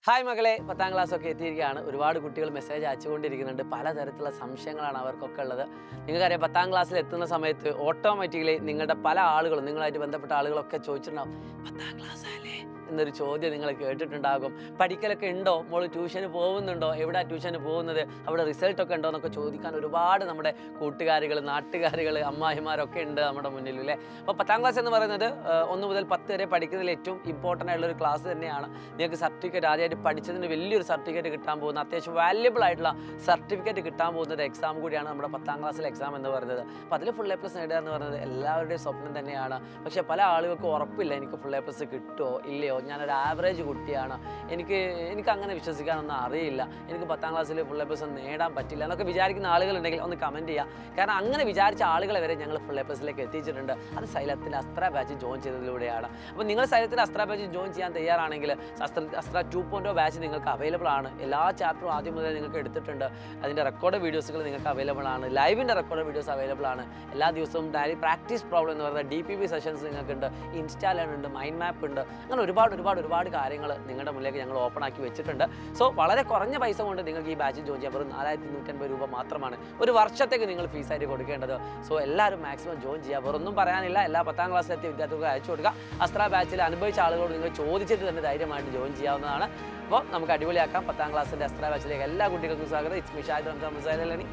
Hi മകളെ, 10ാം class ഒക്കെ എത്തിയിരിക്കുകയാണ്. ഒരുപാട് കുട്ടികൾ മെസ്സേജ് അയച്ചുകൊണ്ടിരിക്കുന്നുണ്ട്. പലതരത്തിലുള്ള സംശയങ്ങളാണ് അവർക്കൊക്കെ ഉള്ളത്. നിങ്ങൾക്കറിയാം, 10ാം ക്ലാസ്സിൽ എത്തുന്ന സമയത്ത് ഓട്ടോമാറ്റിക്കലി നിങ്ങളുടെ പല ആളുകളും, നിങ്ങളായിട്ട് ബന്ധപ്പെട്ട ആളുകളൊക്കെ ചോദിച്ചിട്ടുണ്ടാവും, 10ാം ക്ലാസ് അല്ലേ എന്നൊരു ചോദ്യം നിങ്ങൾ കേട്ടിട്ടുണ്ടാകും. പഠിക്കലൊക്കെ ഉണ്ടോ, മോള് ട്യൂഷന് പോകുന്നുണ്ടോ, എവിടെ ട്യൂഷന് പോകുന്നത്, അവിടെ റിസൾട്ടൊക്കെ ഉണ്ടോ എന്നൊക്കെ ചോദിക്കാൻ ഒരുപാട് നമ്മുടെ കൂട്ടുകാരികൾ, നാട്ടുകാരികൾ, അമ്മായിമാരൊക്കെ ഉണ്ട് നമ്മുടെ മുന്നിൽ അല്ലേ. അപ്പോൾ 10ാം ക്ലാസ് എന്ന് പറയുന്നത് 1 മുതൽ 10 വരെ പഠിക്കുന്നതിൽ ഏറ്റവും ഇമ്പോർട്ടൻ്റ് ആയിട്ടുള്ള ഒരു ക്ലാസ് തന്നെയാണ്. നിങ്ങൾക്ക് സർട്ടിഫിക്കറ്റ് ആദ്യമായിട്ട് പഠിച്ചതിന് വലിയൊരു സർട്ടിഫിക്കറ്റ് കിട്ടാൻ പോകുന്ന, അത്യാവശ്യം വാല്യബിൾ ആയിട്ടുള്ള സർട്ടിഫിക്കറ്റ് കിട്ടാൻ പോകുന്ന ഒരു എക്സാം കൂടിയാണ് നമ്മുടെ 10ാം ക്ലാസ്സിലെ എക്സാം എന്ന് പറയുന്നത്. അപ്പോൾ അതിൽ ഫുൾ എ പ്ലസ് നേടുക എന്ന് പറയുന്നത് എല്ലാവരുടെയും സ്വപ്നം തന്നെയാണ്. പക്ഷേ പല ആളുകൾക്കും ഉറപ്പില്ല, എനിക്ക് ഫുൾ എ പ്ലസ് കിട്ടുമോ ഇല്ലയോ, ഞാനൊരു ആവറേജ് കുട്ടിയാണ്, എനിക്ക് അങ്ങനെ വിശ്വസിക്കാനൊന്നും അറിയില്ല, എനിക്ക് 10ാം ക്ലാസ്സിൽ ഫുൾ എ പ്ലസ് നേടാൻ പറ്റില്ല എന്നൊക്കെ വിചാരിക്കുന്ന ആളുകളുണ്ടെങ്കിൽ ഒന്ന് കമൻറ്റ് ചെയ്യുക. കാരണം അങ്ങനെ വിചാരിച്ച ആളുകളെ വരെ ഞങ്ങൾ ഫുൾ എ പ്ലസിലേക്ക് എത്തിച്ചിട്ടുണ്ട്. അത് സൈലത്തിൻ്റെ അസ്ത്ര ബാച്ച് ജോയിൻ ചെയ്തതിലൂടെയാണ്. അപ്പോൾ നിങ്ങൾ സൈലത്തിൻ്റെ അസ്ത്ര ബാച്ച് ജോയിൻ ചെയ്യാൻ തയ്യാറാണെങ്കിൽ അസ്ത്ര 2.0 ബാച്ച് നിങ്ങൾക്ക് അവൈലബിൾ ആണ്. എല്ലാ ചാപ്റ്ററും ആദ്യം മുതൽ നിങ്ങൾക്ക് എടുത്തിട്ടുണ്ട്. അതിൻ്റെ റെക്കോർഡ് വീഡിയോസുകൾ നിങ്ങൾക്ക് അവൈലബിൾ ആണ്. ലൈവിൻ്റെ റെക്കോർഡ് വീഡിയോസ് അവൈലബിൾ ആണ്. എല്ലാ ദിവസവും ഡയറി പ്രാക്ടീസ് പ്രോബ്ലം എന്ന് പറയുന്ന DPP സെഷൻസ് നിങ്ങൾക്കുണ്ട്. ഇൻസ്റ്റാ ലേൺ ഉണ്ട്, മൈൻഡ് മാപ്പ് ഉണ്ട്. അങ്ങനെ ഒരുപാട് കാര്യങ്ങൾ നിങ്ങളുടെ മുന്നിലേക്ക് ഞങ്ങൾ ഓപ്പൺ ആക്കി വെച്ചിട്ടുണ്ട്. സോ വളരെ കുറഞ്ഞ പൈസ കൊണ്ട് നിങ്ങൾക്ക് ഈ ബാച്ചിൽ ജോയിൻ ചെയ്യാം. വെറും 4,150 രൂപ മാത്രമാണ് ഒരു വർഷത്തേക്ക് നിങ്ങൾ ഫീസായിട്ട് കൊടുക്കേണ്ടത്. സോ എല്ലാവരും മാക്സിമം ജോയിൻ ചെയ്യുക. വേറൊന്നും പറയാനില്ല. എല്ലാ 10ാം ക്ലാസ്സിലെത്തിയ വിദ്യാർത്ഥികൾക്ക് അയച്ചു കൊടുക്കുക. അസ്ത്ര ബാച്ചിൽ അനുഭവിച്ച ആളുകളോട് നിങ്ങൾ ചോദിച്ചിട്ട് തന്നെ ധൈര്യമായിട്ട് ജോയിൻ ചെയ്യാവുന്നതാണ്. അപ്പോൾ നമുക്ക് അടിപൊളിയാക്കാം. 10ാം ക്ലാസ്സിൻ്റെ അസ്ത്ര ബാച്ചിലേക്ക് എല്ലാ കുട്ടികൾക്കും സ്വാഗതം. It's me Shahid Ramzan മുസൈലി.